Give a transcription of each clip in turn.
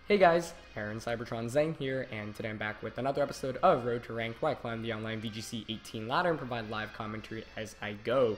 Hey guys, Aaron Cybertron Zhang here, and today I'm back with another episode of Road to Ranked, where I climb the online VGC 18 ladder and provide live commentary as I go.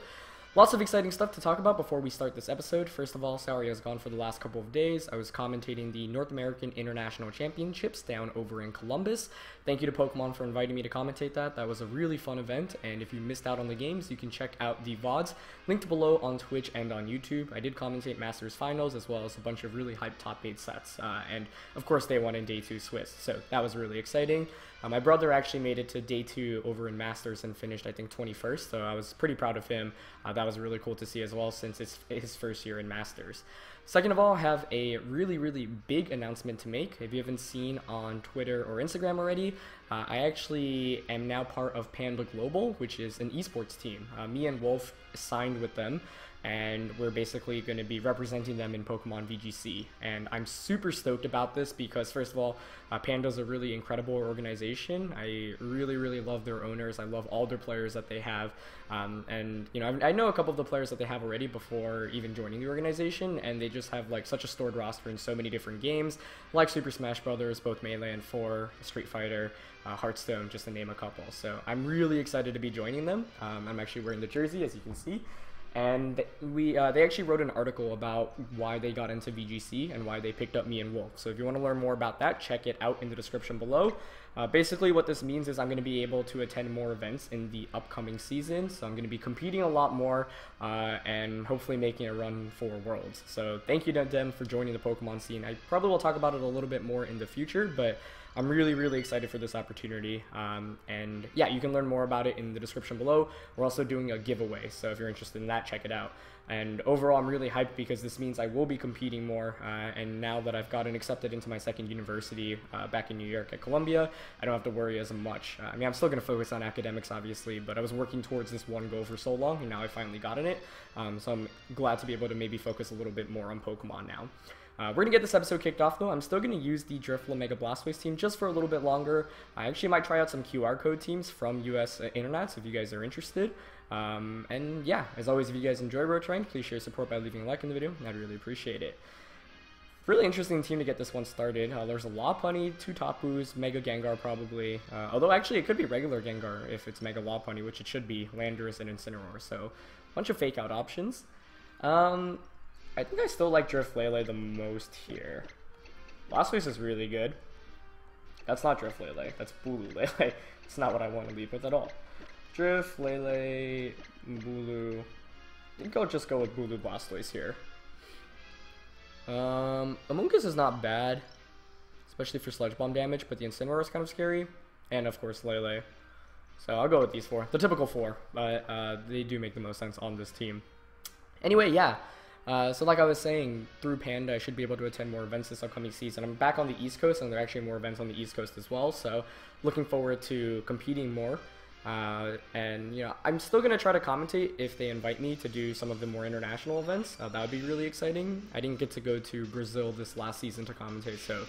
Lots of exciting stuff to talk about before we start this episode. First of all, sorry I was gone for the last couple of days. I was commentating the North American International Championships down over in Columbus. Thank you to Pokemon for inviting me to commentate that. That was a really fun event, and if you missed out on the games, you can check out the VODs linked below on Twitch and on YouTube. I did commentate Masters Finals as well as a bunch of really hyped top 8 sets, and of course Day 1 and Day 2 Swiss, so that was really exciting. My brother actually made it to Day 2 over in Masters and finished, I think, 21st, so I was pretty proud of him. That was really cool to see as well, since it's his first year in Masters. Second of all, I have a really big announcement to make. If you haven't seen on Twitter or Instagram already, I actually am now part of Panda Global, which is an esports team. Me and Wolfe signed with them, and we're basically going to be representing them in Pokemon VGC. And I'm super stoked about this because, first of all, Panda's a really incredible organization. I really love their owners. I love all their players that they have. And, you know, I know a couple of the players that they have already before even joining the organization, and they just have, like, such a stored roster in so many different games, like Super Smash Brothers, both Melee and 4, Street Fighter, Hearthstone, just to name a couple. So I'm really excited to be joining them. I'm actually wearing the jersey, as you can see. And they actually wrote an article about why they got into VGC and why they picked up me and Wolfe. So if you want to learn more about that, check it out in the description below. Basically what this means is I'm going to be able to attend more events in the upcoming season. So I'm going to be competing a lot more and hopefully making a run for Worlds. So thank you to them for joining the Pokemon scene. I probably will talk about it a little bit more in the future, but I'm really excited for this opportunity, and yeah, you can learn more about it in the description below. We're also doing a giveaway, so if you're interested in that, check it out. And overall, I'm really hyped because this means I will be competing more, and now that I've gotten accepted into my second university back in New York at Columbia, I don't have to worry as much. I mean, I'm still going to focus on academics, obviously, but I was working towards this one goal for so long, and now I finally gotten it, so I'm glad to be able to maybe focus a little bit more on Pokemon now. We're going to get this episode kicked off, though. I'm still going to use the Drifloon Mega Blastoise team just for a little bit longer. I actually might try out some QR code teams from US Internet, so if you guys are interested. And yeah, as always, if you guys enjoy Road to Ranked, please share support by leaving a like in the video. I'd really appreciate it. Really interesting team to get this one started. There's a Lopunny, 2 Tapus, Mega Gengar probably. Although actually it could be regular Gengar if it's Mega Lopunny, which it should be, Landorus and Incineroar. So a bunch of fake out options. I think I still like Drifloon the most here. Blastoise is really good. That's not Drifloon, that's Bulu. It's not what I want to lead with at all. Drifloon, Bulu. I think I'll just go with Bulu Blastoise here. Amoonguss is not bad, especially for Sludge Bomb damage, but the Incineroar is kind of scary. And of course Lele. So I'll go with these 4. The typical 4, but they do make the most sense on this team. Anyway, yeah. So like I was saying, through Panda, I should be able to attend more events this upcoming season. I'm back on the East Coast, and there are actually more events on the East Coast as well, so looking forward to competing more. And, you know, I'm still going to try to commentate if they invite me to do some of the more international events. That would be really exciting. I didn't get to go to Brazil this last season to commentate, so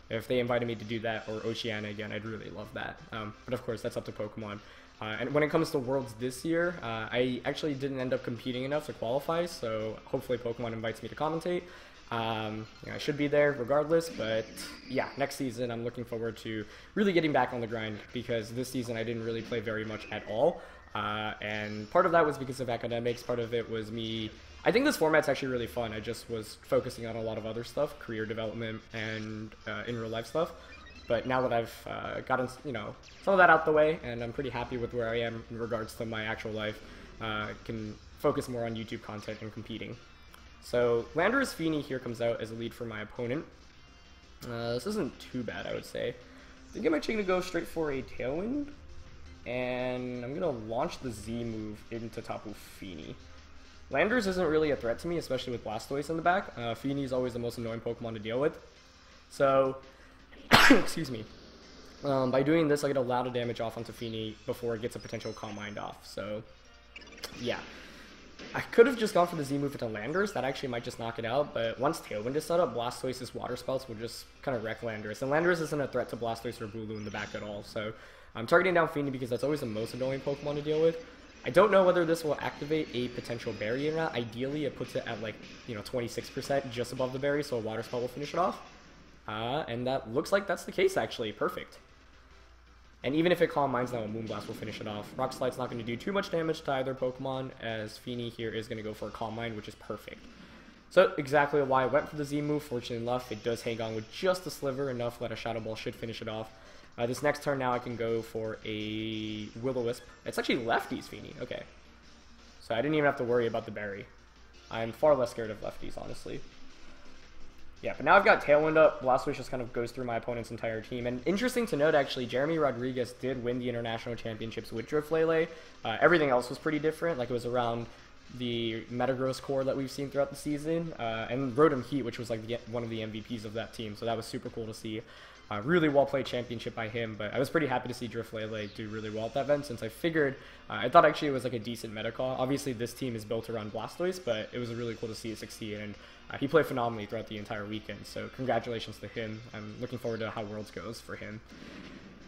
if they invited me to do that, or Oceania again, I'd really love that. But of course, that's up to Pokemon. And when it comes to Worlds this year, I actually didn't end up competing enough to qualify, so hopefully Pokemon invites me to commentate. You know, I should be there regardless, but yeah, next season I'm looking forward to really getting back on the grind, because this season I didn't really play very much at all. And part of that was because of academics, part of it was me. I think this format's actually really fun. I just was focusing on a lot of other stuff, career development and in real life stuff. But now that I've gotten, you know, some of that out the way, and I'm pretty happy with where I am in regards to my actual life, can focus more on YouTube content and competing. So Landorus Feeny here comes out as a lead for my opponent. This isn't too bad, I would say. I think I'm actually going to go straight for a Tailwind, and I'm going to launch the Z move into Tapu Fini. Landorus isn't really a threat to me, especially with Blastoise in the back. Feeny is always the most annoying Pokemon to deal with. So excuse me. By doing this, I get a lot of damage off onto Feeny before it gets a potential Calm Mind off. So, yeah. I could have just gone for the Z move into Landorus. That actually might just knock it out. But once Tailwind is set up, Blastoise's Water Spouts will just kind of wreck Landorus. And Landorus isn't a threat to Blastoise or Bulu in the back at all. So, I'm targeting down Feeny because that's always the most annoying Pokemon to deal with. I don't know whether this will activate a potential berry or not. Ideally, it puts it at, like, you know, 26%, just above the berry, so a Water Spout will finish it off. And that looks like that's the case, actually. Perfect. And even if it Calm Minds now, a Moonblast will finish it off. Rock Slide's not going to do too much damage to either Pokemon, as Feeny here is going to go for a Calm Mind, which is perfect. So exactly why I went for the Z move. Fortunately enough, it does hang on with just a sliver, enough that a Shadow Ball should finish it off. This next turn now I can go for a Will-O-Wisp. It's actually lefties, Feeny. Okay. So I didn't even have to worry about the berry. I'm far less scared of lefties, honestly. Yeah, but now I've got Tailwind up. Blastoise just kind of goes through my opponent's entire team. And interesting to note, actually, Jeremy Rodriguez did win the International Championships with Driftlele. Everything else was pretty different. Like, it was around the Metagross core that we've seen throughout the season. And Rotom Heat, which was like one of the MVPs of that team. So that was super cool to see. Really well-played championship by him, but I was pretty happy to see Driftlele do really well at that event, since I figured, I thought actually it was like a decent meta call. Obviously, this team is built around Blastoise, but it was really cool to see it succeed, and he played phenomenally throughout the entire weekend, so congratulations to him. I'm looking forward to how Worlds goes for him.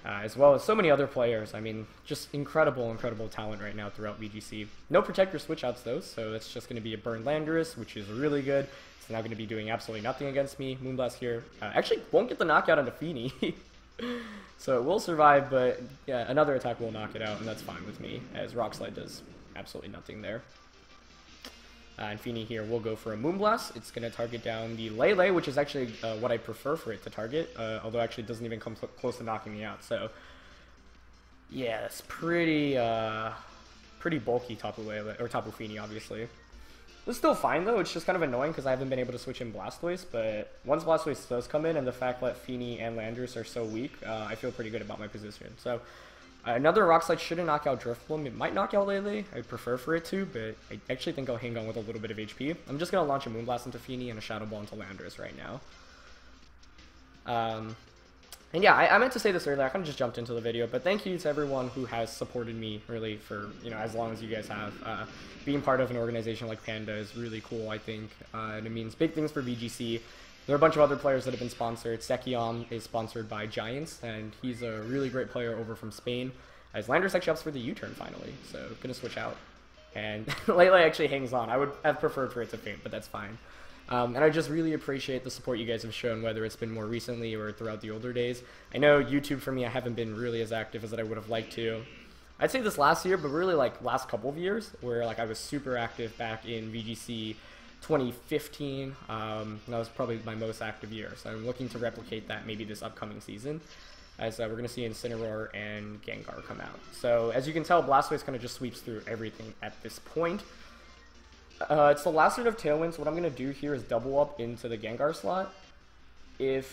As well as so many other players. I mean, just incredible talent right now throughout VGC. No Protector switch outs though, so it's just going to be a Burn Landorus, which is really good. It's now going to be doing absolutely nothing against me. Moonblast here actually won't get the knockout onto Feeny. So it will survive, but yeah, another attack will knock it out, and that's fine with me, as Rock Slide does absolutely nothing there. And Feeny here will go for a Moonblast. It's going to target down the Lele, which is actually what I prefer for it to target, although actually it doesn't even come close to knocking me out. So yeah, it's pretty bulky Tapu Lele, or Tapu Feeny, obviously. It's still fine though. It's just kind of annoying because I haven't been able to switch in Blastoise, but once Blastoise does come in, and the fact that Feeny and Landorus are so weak, I feel pretty good about my position. So another Rock Slide shouldn't knock out Drifloon. It might knock out Lele. I prefer for it to, but I actually think I'll hang on with a little bit of HP. I'm just going to launch a Moonblast into Feeny and a Shadow Ball into Landorus right now. And yeah, I meant to say this earlier. I kind of just jumped into the video, but thank you to everyone who has supported me, really, for, you know, as long as you guys have. Being part of an organization like Panda is really cool, I think, and it means big things for VGC. There are a bunch of other players that have been sponsored. Sekion is sponsored by Giants, and he's a really great player over from Spain. As Landorus actually ups for the U-turn finally, so gonna switch out. And Lele actually hangs on. I would have preferred for it to faint, but that's fine. And I just really appreciate the support you guys have shown, whether it's been more recently or throughout the older days. I know YouTube for me, I haven't been really as active as I would have liked to. I'd say this last year, but really like last couple of years, where like I was super active back in VGC 2015. That was probably my most active year, so I'm looking to replicate that maybe this upcoming season, as we're going to see Incineroar and Gengar come out. So as you can tell, Blastoise kind of just sweeps through everything at this point. It's the last turn of Tailwind, so what I'm going to do here is double up into the Gengar slot. If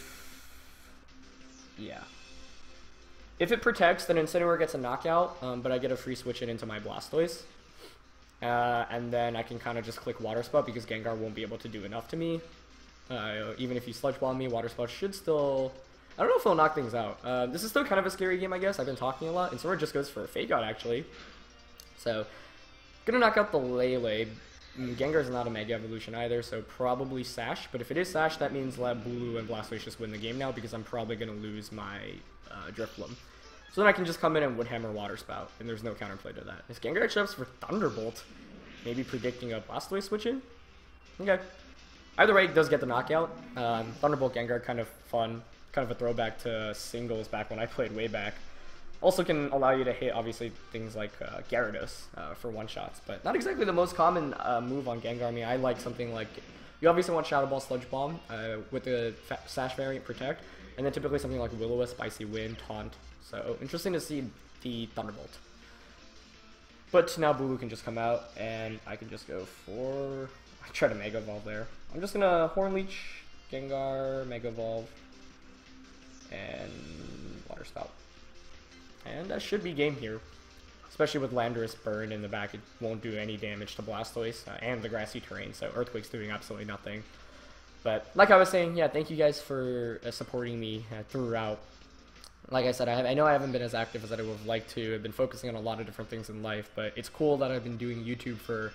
it protects, then Incineroar gets a knockout, but I get a free switch into my Blastoise. And then I can kind of just click Water Spout because Gengar won't be able to do enough to me. Even if you Sludge Bomb me, Water Spout should still... I don't know if it'll knock things out. This is still kind of a scary game, I guess. I've been talking a lot. Incineroar just goes for a Fake Out, actually. So, gonna knock out the Lele. Gengar's not a Mega Evolution either, so probably Sash. But if it is Sash, that means Bulu and Blastoise just win the game now because I'm probably going to lose my Drifloon. So then I can just come in and Woodhammer Water Spout, and there's no counterplay to that. Is Gengar actually ups for Thunderbolt? Maybe predicting a Blastoise switch in? Okay. Either way, it does get the knockout. Thunderbolt Gengar, kind of fun. Kind of a throwback to singles back when I played way back. Also can allow you to hit, obviously, things like Gyarados for one-shots, but not exactly the most common move on Gengar. I mean, I like something like, you obviously want Shadow Ball, Sludge Bomb with the Sash variant Protect, and then typically something like Will-O-Wisp, Icy Wind, Taunt. So interesting to see the Thunderbolt. But now Bulu can just come out, and I can just go for... I try to Mega Evolve there. I'm just gonna Horn Leech, Gengar, Mega Evolve, and Water Spout. And that should be game here. Especially with Landorus Burn in the back, it won't do any damage to Blastoise and the grassy terrain, so Earthquake's doing absolutely nothing. But like I was saying, yeah, thank you guys for supporting me throughout. Like I said, I know I haven't been as active as I would have liked to. I've been focusing on a lot of different things in life, but it's cool that I've been doing YouTube for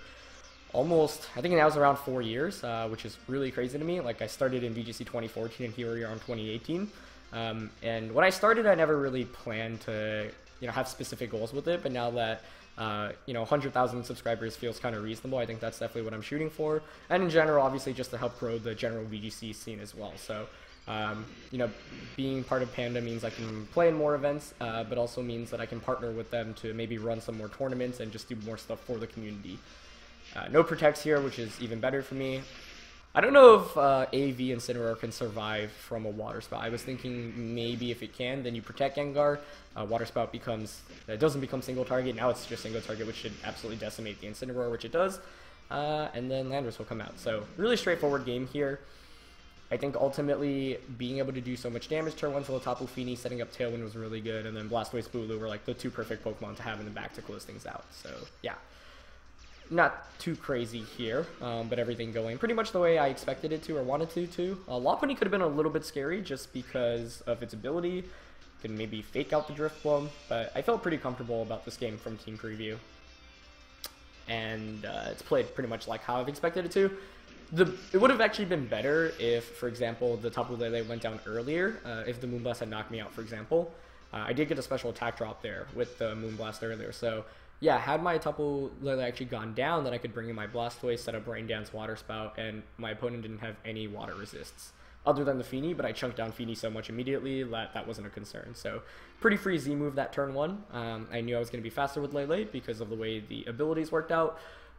almost, I think now it's around 4 years, which is really crazy to me. Like, I started in VGC 2014, and here we are in 2018. And when I started, I never really planned to, you know, have specific goals with it, but now that, you know, 100,000 subscribers feels kind of reasonable, I think that's definitely what I'm shooting for, and in general, obviously, just to help grow the general VGC scene as well. So, You know, being part of Panda means I can play in more events, but also means that I can partner with them to maybe run some more tournaments and just do more stuff for the community. No protects here, which is even better for me. I don't know if AV Incineroar can survive from a Water Spout. I was thinking maybe if it can, then you protect Gengar. Water Spout doesn't become single target. Now it's just single target, which should absolutely decimate the Incineroar, which it does. And then Landorus will come out. So really straightforward game here. I think ultimately being able to do so much damage turn 1 to the Tapu Fini, setting up Tailwind was really good, and then Blastoise, Bulu were like the 2 perfect Pokemon to have in the back to close things out. So yeah. Not too crazy here, but everything going pretty much the way I expected it to or wanted to too. Lopunny could have been a little bit scary just because of its ability. Could maybe fake out the Drift Bloom, but I felt pretty comfortable about this game from Team Preview. And it's played pretty much like how I've expected it to. It would have actually been better if, for example, the Tapu Lele went down earlier, if the Moonblast had knocked me out, for example. I did get a special attack drop there with the Moonblast earlier, so yeah, had my Tapu Lele actually gone down, then I could bring in my Blastoise, set up Rain Dance, Water Spout, and my opponent didn't have any water resists other than the Fini, but I chunked down Fini so much immediately that wasn't a concern. So pretty free Z move that turn 1. I knew I was going to be faster with Lele because of the way the abilities worked out.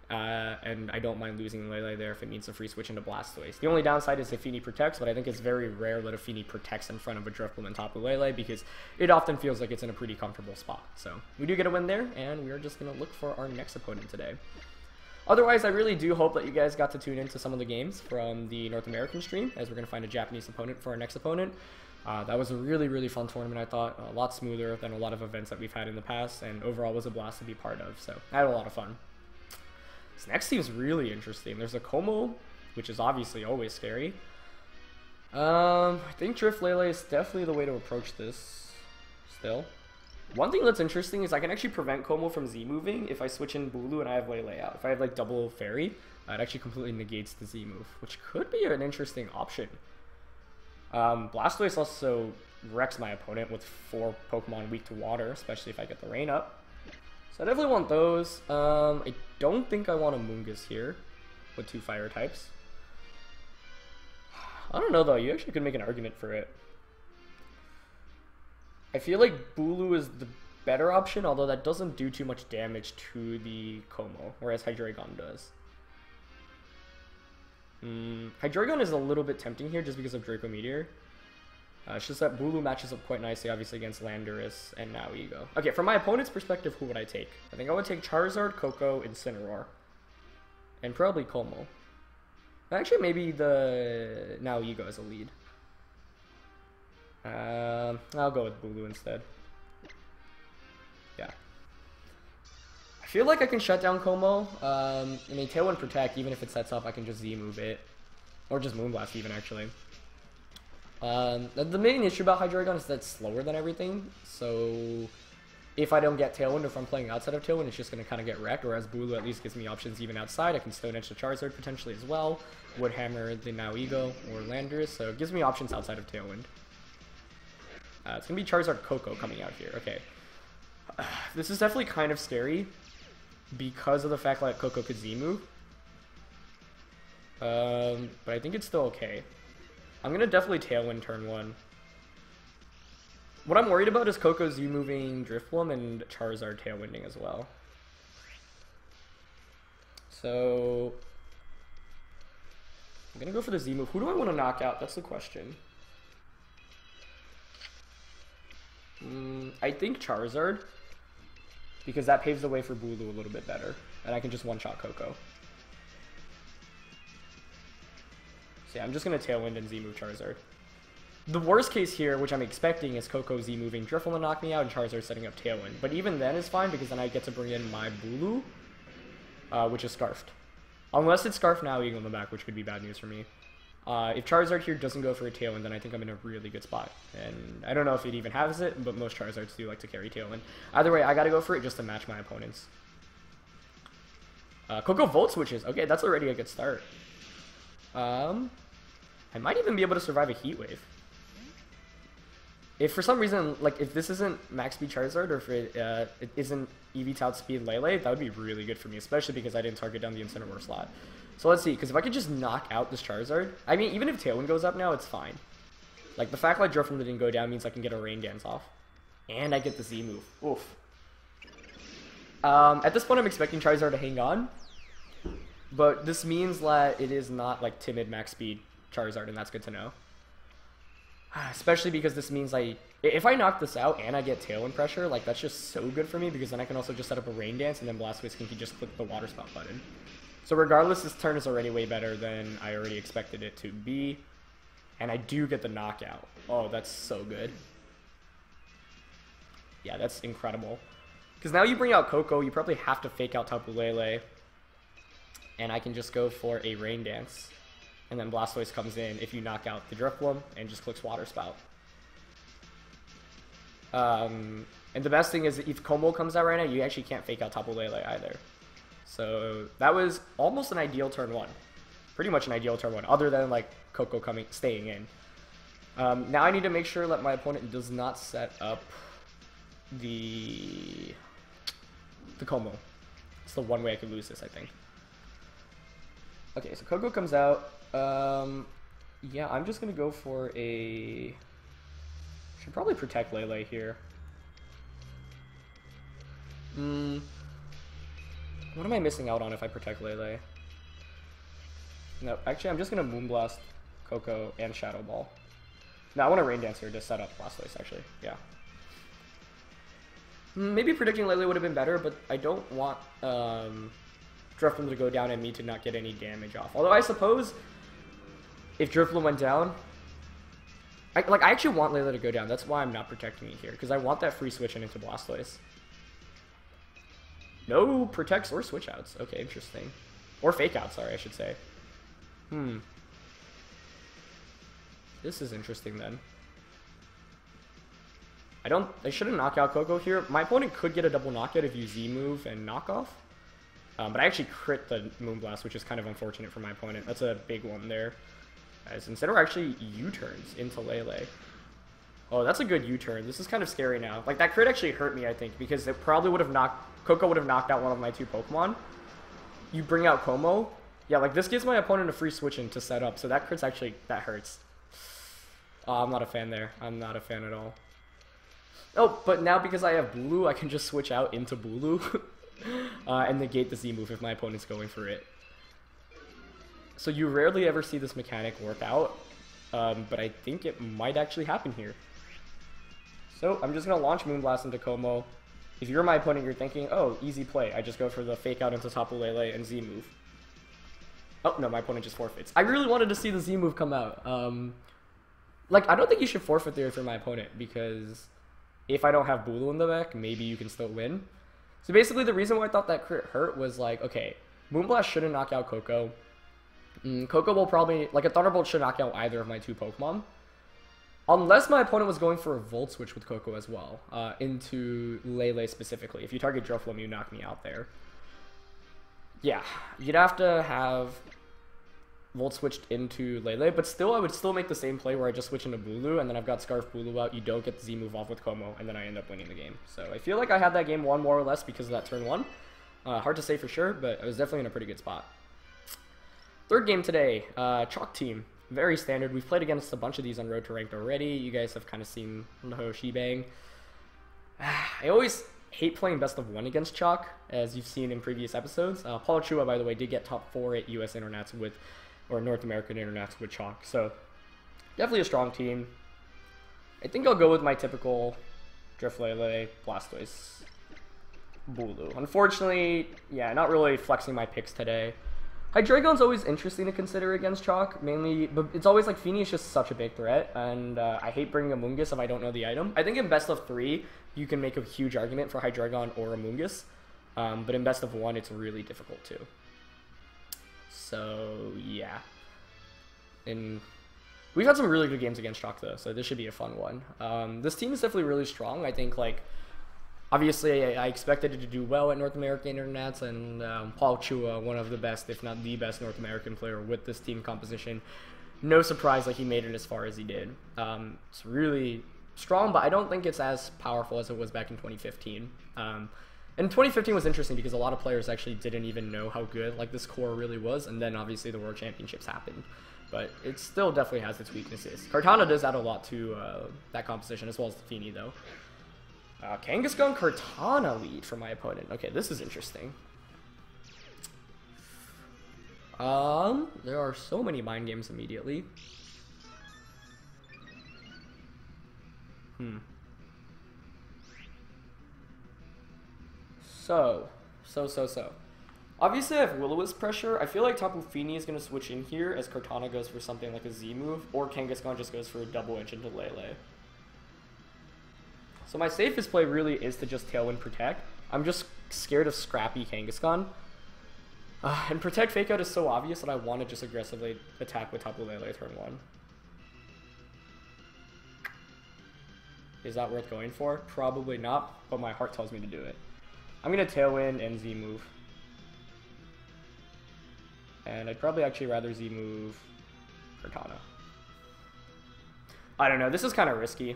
And I don't mind losing Lele there if it means a free switch into Blastoise. The only downside is if Fini protects, but I think it's very rare that a Fini protects in front of a Driftbloom and Tapu Lele because it often feels like it's in a pretty comfortable spot. So we do get a win there, and we are just going to look for our next opponent today. Otherwise, I really do hope that you guys got to tune into some of the games from the North American stream, as we're going to find a Japanese opponent for our next opponent. That was a really, really fun tournament, I thought. A lot smoother than a lot of events that we've had in the past, and overall was a blast to be part of. So I had a lot of fun. This next team is really interesting. There's a Como, which is obviously always scary. I think Drift Lele is definitely the way to approach this still. One thing that's interesting is I can actually prevent Como from Z-moving if I switch in Bulu and I have Lele out. If I have like double Fairy, it actually completely negates the Z-move, which could be an interesting option. Blastoise also wrecks my opponent with 4 Pokemon weak to water, especially if I get the rain up. So I definitely want those. I don't think I want a Moongus here with 2 fire types. I don't know though, you actually could make an argument for it. I feel like Bulu is the better option, although that doesn't do too much damage to the Como, whereas Hydreigon does. Hydreigon is a little bit tempting here just because of Draco Meteor. It's just that Bulu matches up quite nicely, obviously, against Landorus and now Ego. Okay, from my opponent's perspective, who would I take? I think I would take Charizard, Koko, Incineroar. And probably Como. Actually, maybe the now Ego as a lead. I'll go with Bulu instead. Yeah. I feel like I can shut down Como. I mean, Tailwind Protect, even if it sets up, I can just Z-move it. Or just Moonblast even, actually. The main issue about Hydreigon is that it's slower than everything, so if I don't get Tailwind or if I'm playing outside of Tailwind, it's just going to kind of get wrecked, whereas Bulu at least gives me options even outside. I can Stone Edge the Charizard potentially as well, Wood Hammer the now Ego or Landorus, so it gives me options outside of Tailwind. It's going to be Charizard Koko coming out here. Okay. This is definitely kind of scary because of the fact that Koko could Z-move. But I think it's still okay. I'm going to definitely Tailwind turn 1. What I'm worried about is Koko Z-moving Drifbloom and Charizard Tailwinding as well. So I'm going to go for the Z-move. Who do I want to knock out? That's the question. I think Charizard, because that paves the way for Bulu a little bit better, and I can just one-shot Koko. So yeah, I'm just going to Tailwind and Z-move Charizard. The worst case here, which I'm expecting, is Koko Z-moving Drifbloom to knock me out and Charizard setting up Tailwind. But even then is fine because then I get to bring in my Bulu, which is Scarfed. Unless it's Scarf now Eagle in the back, which could be bad news for me. If Charizard here doesn't go for a Tailwind, then I think I'm in a really good spot. And I don't know if it even has it, but most Charizards do like to carry Tailwind. Either way, I gotta go for it just to match my opponents. Koko Volt switches. Okay, that's already a good start. I might even be able to survive a Heat Wave. If for some reason, like, if this isn't Max Speed Charizard, or if it isn't EV Outspeed Lele, that would be really good for me, especially because I didn't target down the Incineroar slot. So let's see, because if I could just knock out this Charizard, I mean, even if Tailwind goes up now, it's fine. Like, the fact that Drifloom didn't go down means I can get a Rain Dance off. And I get the Z move. Oof. At this point, I'm expecting Charizard to hang on. But this means that it is not, like, timid max speed Charizard, and that's good to know. Especially because this means, like, if I knock this out and I get Tailwind Pressure, like, that's just so good for me, because then I can also just set up a Rain Dance, and then Blastoise can just click the Water Spout button. So regardless, this turn is already way better than I already expected it to be. And I do get the knockout. Oh, that's so good. Yeah, that's incredible. Because now you bring out Coco, you probably have to fake out Tapu Lele. And I can just go for a Rain Dance. And then Blastoise comes in if you knock out the Drifloom and just clicks Water Spout. And the best thing is if Como comes out right now, you actually can't fake out Tapu Lele either. So that was almost an ideal turn 1. Pretty much an ideal turn 1, other than like Coco staying in. Now I need to make sure that my opponent does not set up the Como. It's the one way I could lose this, I think. Okay, so Coco comes out. Yeah, I'm just gonna go for a... Should probably protect Lele here. What am I missing out on if I protect Lele? No, actually, I'm just gonna Moonblast Coco and Shadow Ball. No, I want a Rain Dance here to set up Blastoise, actually. Yeah. Maybe predicting Lele would have been better, but I don't want Drifloom to go down and me to not get any damage off. Although I suppose if Drifloom went down, I actually want Lele to go down. That's why I'm not protecting it here, because I want that free switch into Blastoise. No protects or switch outs. Okay, interesting. Or fake outs, sorry, I should say. This is interesting then. I shouldn't knock out Coco here. My opponent could get a double knockout if you Z move and knock off. But I actually crit the Moonblast, which is kind of unfortunate for my opponent. That's a big one there. As instead of actually U-turns into Lele. Oh, that's a good U-turn. This is kind of scary now. Like, that crit actually hurt me, I think, because it probably would have Coco would have knocked out one of my 2 Pokemon. You bring out Como. Yeah, like, this gives my opponent a free switch in to set up, so that crit's actually, that hurts. I'm not a fan there. I'm not a fan at all. Oh, but now because I have Bulu, I can just switch out into Bulu and negate the Z move if my opponent's going for it. So you rarely ever see this mechanic work out, but I think it might actually happen here. So I'm just going to launch Moonblast into Como. If you're my opponent, you're thinking, oh, easy play. I just go for the fake out into Tapu Lele and Z move. Oh, no, my opponent just forfeits. I really wanted to see the Z move come out. Like, I don't think you should forfeit there if you're my opponent, because if I don't have Bulu in the deck, maybe you can still win. So basically, the reason why I thought that crit hurt was like, okay, Moonblast shouldn't knock out Coco. Coco will probably, like, a Thunderbolt should knock out either of my 2 Pokemon. Unless my opponent was going for a Volt Switch with Coco as well, into Lele specifically. If you target Drifloom, you knock me out there. Yeah, you'd have to have Volt switched into Lele, but still, I would still make the same play where I just switch into Bulu, and then I've got Scarf Bulu out, you don't get the Z move off with Como, and then I end up winning the game. So I feel like I had that game won more or less because of that turn 1. Hard to say for sure, but I was definitely in a pretty good spot. Third game today, Chalk Team. Very standard. We've played against a bunch of these on Road to Ranked already. You guys have kind of seen the whole shebang. I always hate playing best of 1 against Chalk, as you've seen in previous episodes. Paul Chua, by the way, did get top 4 at US Internets with, or North American Internets with Chalk. So definitely a strong team. I think I'll go with my typical Driflele, Blastoise, Bulu. Unfortunately, yeah, not really flexing my picks today. Hydreigon's always interesting to consider against Chalk, mainly, but it's always like Feeny is just such a big threat, and I hate bringing Amoonguss if I don't know the item. I think in best of 3, you can make a huge argument for Hydreigon or Amoonguss, but in best of 1, it's really difficult too. So, yeah. And we've had some really good games against Chalk though, so this should be a fun one. This team is definitely really strong. I think, like, obviously, I expected it to do well at North American Internets, and Paul Chua, one of the best, if not the best North American player with this team composition. No surprise, like, he made it as far as he did. It's really strong, but I don't think it's as powerful as it was back in 2015. And 2015 was interesting because a lot of players actually didn't even know how good, like, this core really was, and then obviously the World Championships happened. but it still definitely has its weaknesses. Kartana does add a lot to that composition, as well as the Fini, though. Kangaskhan Kartana lead for my opponent. Okay, this is interesting. There are so many mind games immediately. So. Obviously, I have Will-O-Wisp pressure. I feel like Tapu Fini is going to switch in here as Kartana goes for something like a Z move, or Kangaskhan just goes for a double edge into Lele. So my safest play really is to just Tailwind Protect. I'm just scared of scrappy Kangaskhan. And Protect Fake Out is so obvious that I want to just aggressively attack with Tapu Lele turn 1. Is that worth going for? Probably not, but my heart tells me to do it. I'm going to Tailwind and Z move. And I'd probably actually rather Z move Kartana. I don't know, this is kind of risky.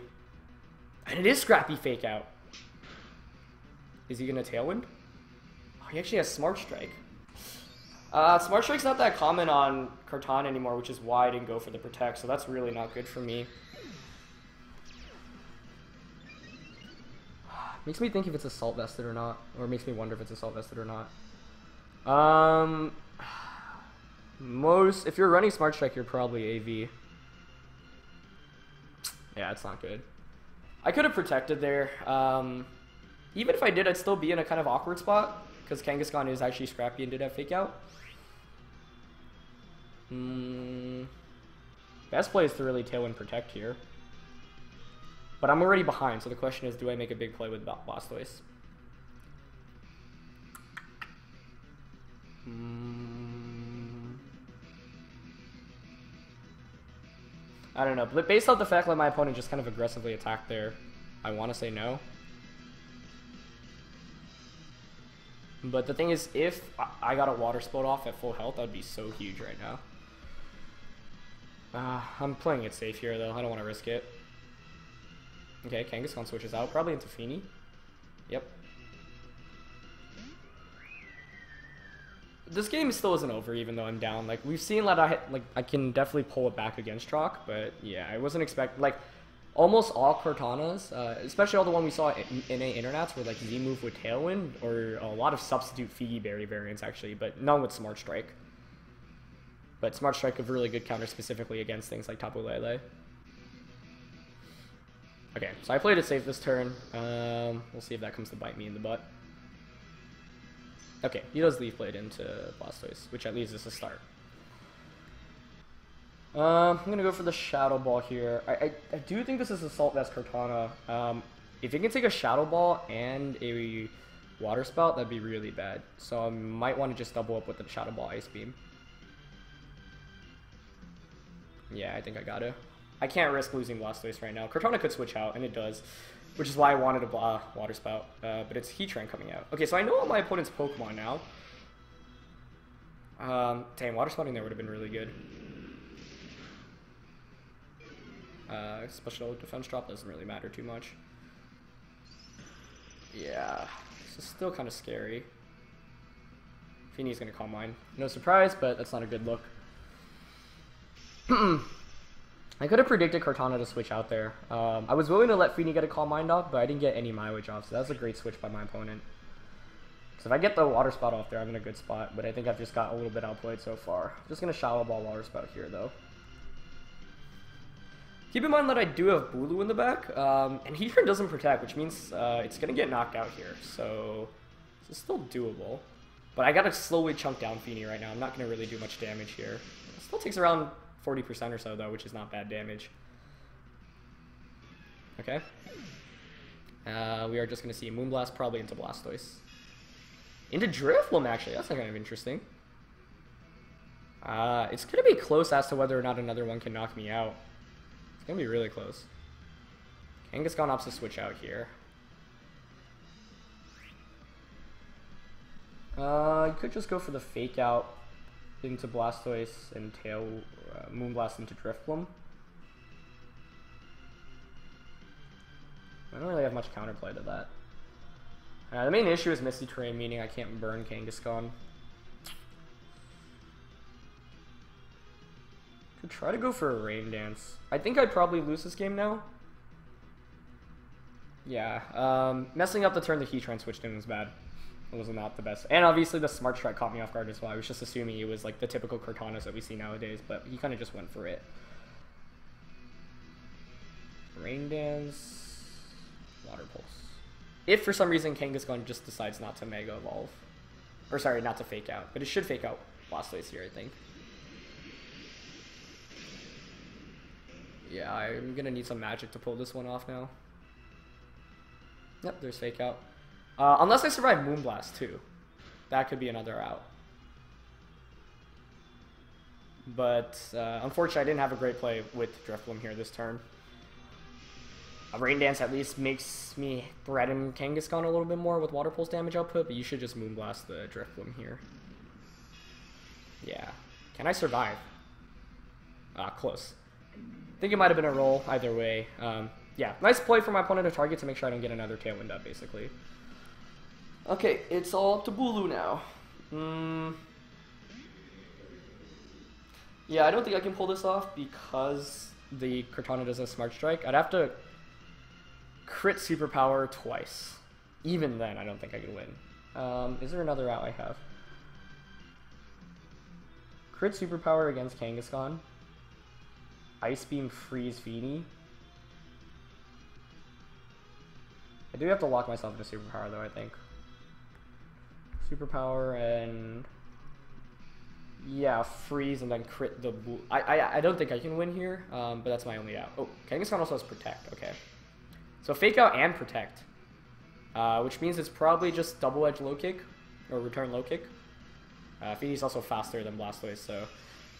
And it is scrappy Fake Out. Is he going to Tailwind? Oh, he actually has Smart Strike. Smart Strike's not that common on Kartana anymore, which is why I didn't go for the Protect, so that's really not good for me. Makes me think if it's Assault Vested or not, or makes me wonder if it's Assault Vested or not. If you're running Smart Strike, you're probably AV. Yeah, it's not good. I could have protected there. Even if I did, I'd still be in a kind of awkward spot, because Kangaskhan is actually scrappy and did have Fake Out. Best play is to really Tailwind Protect here. But I'm already behind, so the question is, do I make a big play with Blastoise? I don't know, but based off the fact that my opponent just kind of aggressively attacked there, I want to say no. But the thing is, if I got a Water Spout off at full health, that would be so huge right now. I'm playing it safe here, though. I don't want to risk it. Okay, Kangaskhan switches out, probably into Fini. Yep. This game still isn't over, even though I'm down. Like, we've seen that I can definitely pull it back against Chalk, but yeah, I wasn't expecting, like, almost all Kartanas, especially all the one we saw in NA Internats, were like Z-move with Tailwind, or a lot of substitute Figi Berry variants, actually, but none with Smart Strike. But Smart Strike have really good counter specifically against things like Tapu Lele. Okay, so I played it safe this turn. We'll see if that comes to bite me in the butt. Okay, he does Leaf Blade into Blastoise, which at least is a start. I'm going to go for the Shadow Ball here. I do think this is Assault Vest Kartana. If it can take a Shadow Ball and a Water Spout, that'd be really bad. So I might want to just double up with the Shadow Ball Ice Beam. Yeah, I think I gotta. I can't risk losing Blastoise right now. Kartana could switch out, and it does, which is why I wanted a Water Spout, but it's Heatran coming out. Okay, so I know all my opponent's Pokemon now. Dang, Water Spouting there would have been really good. Special defense drop doesn't really matter too much. Yeah, this is still kind of scary. Fini's gonna Calm Mind. No surprise, but that's not a good look. I could have predicted Kartana to switch out there. I was willing to let Fini get a Calm Mind off, but I didn't get any mileage off, so that was a great switch by my opponent. So if I get the Water Spout off there, I'm in a good spot, but I think I've just got a little bit outplayed so far. I'm just going to Shadow Ball Water Spout here, though. Keep in mind that I do have Bulu in the back, and Heatran doesn't protect, which means it's going to get knocked out here, so this is still doable. But I got to slowly chunk down Fini right now. I'm not going to really do much damage here. It still takes around 40% or so, though, which is not bad damage. Okay. We are just going to see Moonblast probably into Blastoise. Into Drifloom, actually. That's kind of interesting. It's going to be close as to whether or not another one can knock me out. It's going to be really close. Kangaskhan opts to switch out here. You could just go for the Fake Out into Blastoise and Moonblast into Drifloom. I don't really have much counterplay to that. The main issue is Misty Terrain, meaning I can't burn Kangaskhan. Could try to go for a Rain Dance. I think I'd probably lose this game now. Yeah, messing up the turn the Heatran switched in was bad. It was not the best. And obviously the Smart Strike caught me off guard as well. I was just assuming it was like the typical Cortanas that we see nowadays, but he kind of just went for it. Rain Dance, Water Pulse. If for some reason Kangaskhan just decides not to Mega Evolve. Or sorry, not to Fake Out. But it should Fake Out Blastoise here, I think. Yeah, I'm gonna need some magic to pull this one off now. Yep, there's Fake Out. Unless I survive Moonblast too. That could be another out. But unfortunately, I didn't have a great play with Drifloon here this turn. A Rain Dance at least makes me threaten Kangaskhan a little bit more with Water Pulse damage output, but you should just Moonblast the Drifloon here. Yeah. Can I survive? Close. I think it might have been a roll either way. Yeah, nice play for my opponent to target to make sure I don't get another Tailwind up, basically. Okay, it's all up to Bulu now. Yeah, I don't think I can pull this off because the Cortana does a Smart Strike. I'd have to crit Superpower twice. Even then, I don't think I could win. Is there another out I have? Crit Superpower against Kangaskhan. Ice Beam Freeze Feeny. I do have to lock myself into Superpower though, I think. Superpower and yeah, freeze and then crit the blue. I don't think I can win here, but that's my only out. Oh, Kangaskhan also has Protect. Okay, so Fake Out and Protect, which means it's probably just Double Edge Low Kick or Return Low Kick. Feeny's also faster than Blastoise, so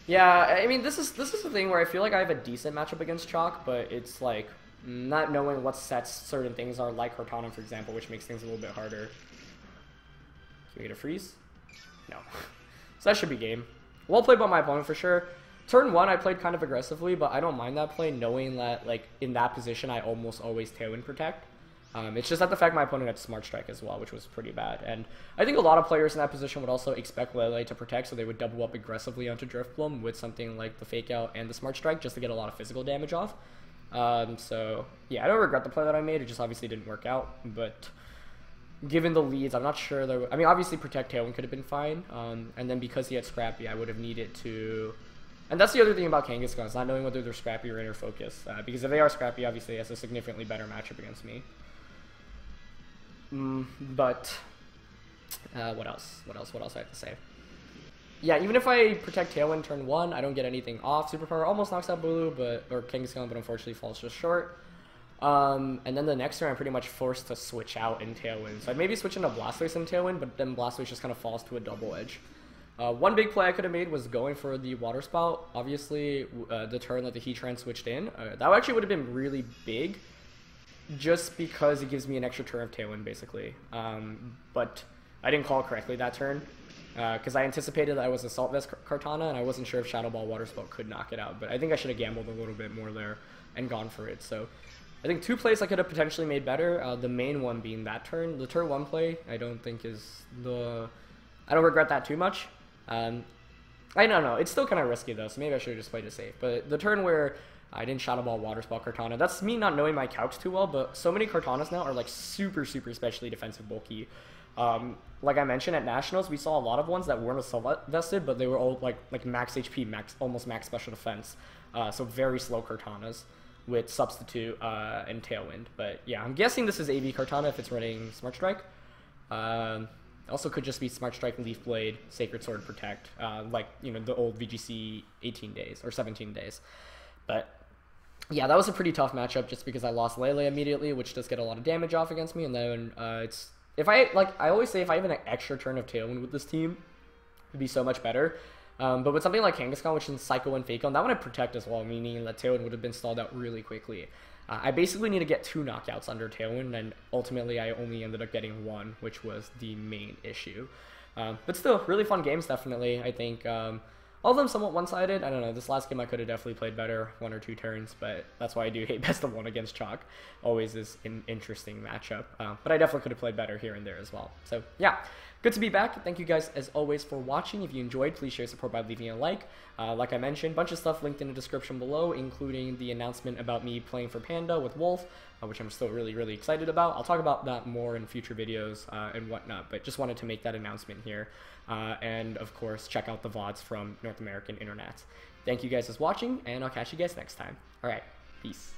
yeah. I mean, this is the thing where I feel like I have a decent matchup against Chalk, but it's like not knowing what sets certain things are, like Cortana, for example, which makes things a little bit harder. Can we get a freeze? No. So that should be game. Well played by my opponent for sure. Turn 1, I played kind of aggressively, but I don't mind that play, knowing that like in that position, I almost always Tailwind Protect. It's just that the fact my opponent had Smart Strike as well, which was pretty bad. And I think a lot of players in that position would also expect Lele to protect, so they would double up aggressively onto Drifloon with something like the Fake Out and the Smart Strike just to get a lot of physical damage off. So yeah, I don't regret the play that I made. It just obviously didn't work out, but given the leads, I'm not sure that. I mean, obviously Protect Tailwind could have been fine, and then because he had Scrappy, I would have needed to. And that's the other thing about Kangaskhan, is not knowing whether they're Scrappy or Inner Focus, because if they are Scrappy, obviously he has a significantly better matchup against me. But what else? What else I have to say? Yeah, even if I Protect Tailwind turn 1, I don't get anything off. Superpower almost knocks out Bulu, or Kangaskhan, but unfortunately falls just short. And then the next turn, I'm pretty much forced to switch out in Tailwind. So I'd maybe switch into Blastoise in Tailwind, but then Blastoise just kind of falls to a Double Edge. One big play I could have made was going for the Water Spout. Obviously, the turn that the Heatran switched in, that actually would have been really big, just because it gives me an extra turn of Tailwind, basically. But I didn't call correctly that turn, because I anticipated that I was Assault Vest Cortana, and I wasn't sure if Shadow Ball Water Spout could knock it out. But I think I should have gambled a little bit more there and gone for it. So I think 2 plays I could have potentially made better. The main one being that turn. The turn 1 play, I don't think is the. I don't regret that too much. I don't know. It's still kind of risky though, so maybe I should have just played it safe. But the turn where I didn't Shadow Ball Water Spout Cortana, that's me not knowing my calcs too well. But so many Cortanas now are like super specially defensive bulky. Like I mentioned at Nationals, we saw a lot of ones that weren't Assault Vested, but they were all like max HP, almost max special defense. So very slow Cortanas with Substitute and Tailwind. But yeah, I'm guessing this is AV Cortana if it's running Smart Strike. Also could just be Smart Strike, Leaf Blade, Sacred Sword, Protect, like, you know, the old VGC 18 days or 17 days. But yeah, that was a pretty tough matchup just because I lost Lele immediately, which does get a lot of damage off against me. And then I always say if I have an extra turn of Tailwind with this team, it'd be so much better. But with something like Kangaskhan, which is Psycho and Fake On, that one I Protect as well, meaning that Tailwind would have been stalled out really quickly. I basically need to get 2 knockouts under Tailwind, and ultimately I only ended up getting 1, which was the main issue. But still, really fun games, definitely. I think all of them somewhat one-sided. I don't know, this last game I could have definitely played better, 1 or 2 turns, but that's why I do hate best of 1 against Chalk. Always is an interesting matchup, but I definitely could have played better here and there as well. So yeah, good to be back. Thank you guys as always for watching. If you enjoyed, please share support by leaving a like. Like I mentioned, a bunch of stuff linked in the description below, including the announcement about me playing for Panda with Wolfe, which I'm still really excited about. I'll talk about that more in future videos and whatnot, but just wanted to make that announcement here. And of course, check out the VODs from North American Internet. Thank you guys for watching, and I'll catch you guys next time. All right, peace.